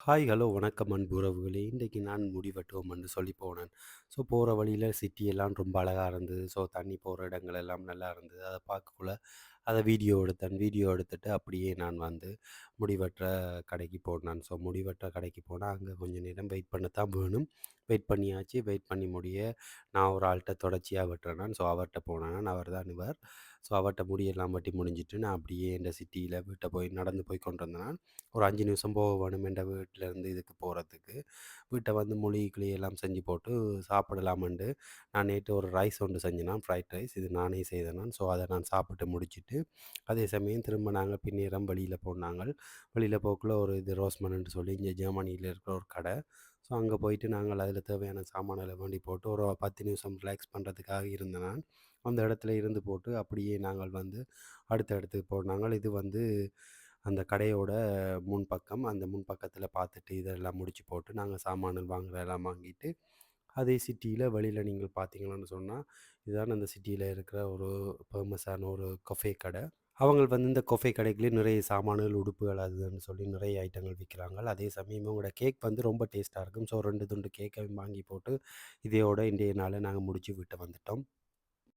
Hi, hello, வணக்கம் அன்பு உறவுகளே! இன்றைக்கு நான் முடி வெட்டுவோம்ன்னு சொல்லி போனேன். ஸோ போற வழியில சிட்டி எல்லாம் ரொம்ப அழகா இருந்தது. ஸோ தண்ணி போற இடங்கள் எல்லாம் நல்லா இருந்தது. அத பார்க்கக்குள்ள அத வீடியோ எடுத்தேன். வீடியோ எடுத்துட்டு அப்படியே நான் வந்து முடி வெட்டுற கடைக்கு போனேன். ஸோ முடி வெட்டுற கடைக்கு போனா, அங்க கொஞ்சம் நேரம் வெயிட் பண்ண தான் வேணும். வெயிட் பண்ணியாச்சு. வெயிட் பண்ணி முடிய நான் ஒரு ஆள்ட்ட தொடர்ச்சியா வெட்டுறேனாம். ஸோ அவர்ட்ட போனேன். அவர் தான் இவர். ஸோ அவர்ட்ட முடியெல்லாம் வெட்டி முடிஞ்சுட்டு, நான் அப்படியே இந்த சிட்டியில வீட்ட போய் நடந்து போய் கொண்டிருந்தேன். ஒரு 5 நிமிஷம் போக வேணும் என்ற வீட்டிலேருந்து இதுக்கு போகிறதுக்கு. வீட்டை வந்து மொழி கிளி எல்லாம் செஞ்சு போட்டு சாப்பிடலாமெண்டு நான் நேற்று ஒரு ரைஸ் ஒன்று செஞ்சேனா, ஃப்ரைட் ரைஸ். இது நானே செய்தேனாம். ஸோ அதை நான் சாப்பிட்டு முடிச்சுட்டு, அதே சமயம் திரும்ப நாங்கள் பின்னேரம் வெளியில் போனாங்கள். வெளியில் போக்குள்ள ஒரு இது ரோஸ்மன்னு சொல்லி இங்கே ஜெர்மனியில் இருக்கிற ஒரு கடை. ஸோ அங்கே போயிட்டு நாங்கள் அதில் தேவையான சாமான்களை வேண்டி போட்டு ஒரு 10 நிமிஷம் ரிலாக்ஸ் பண்ணுறதுக்காக இருந்தேன் நான். அந்த இடத்துல இருந்து போட்டு அப்படியே நாங்கள் வந்து அடுத்த இடத்துக்கு போனாங்கள். இது வந்து அந்த கடையோட முன்பக்கம். அந்த முன்பக்கத்தில பார்த்துட்டு இதெல்லாம் முடிச்சு போட்டு, நாங்க சாமான்கள் வாங்குறதெல்லாம் வாங்கிட்டு, அதே சிட்டியில வெளியில நீங்கள் பார்த்தீங்கன்னு சொன்னா, இதுதான் அந்த சிட்டியில இருக்கிற ஒரு ஃபேமஸான ஒரு கஃபே கடை. அவங்க வந்து இந்த கஃபே கடைக்குள்ளயே நிறைய சாமான்கள், உடுப்புகள் அது இதுன்னு சொல்லி நிறைய ஐட்டங்கள் விக்கிறாங்க. அதே சமயம் இவங்களோட கேக் வந்து ரொம்ப டேஸ்ட்டா இருக்கும். ஸோ 2 துண்டு கேக்கையும் வாங்கி போட்டு, இதோட இன்றைய நாள நாங்க முடிச்சு வீட்ட வந்துட்டோம்.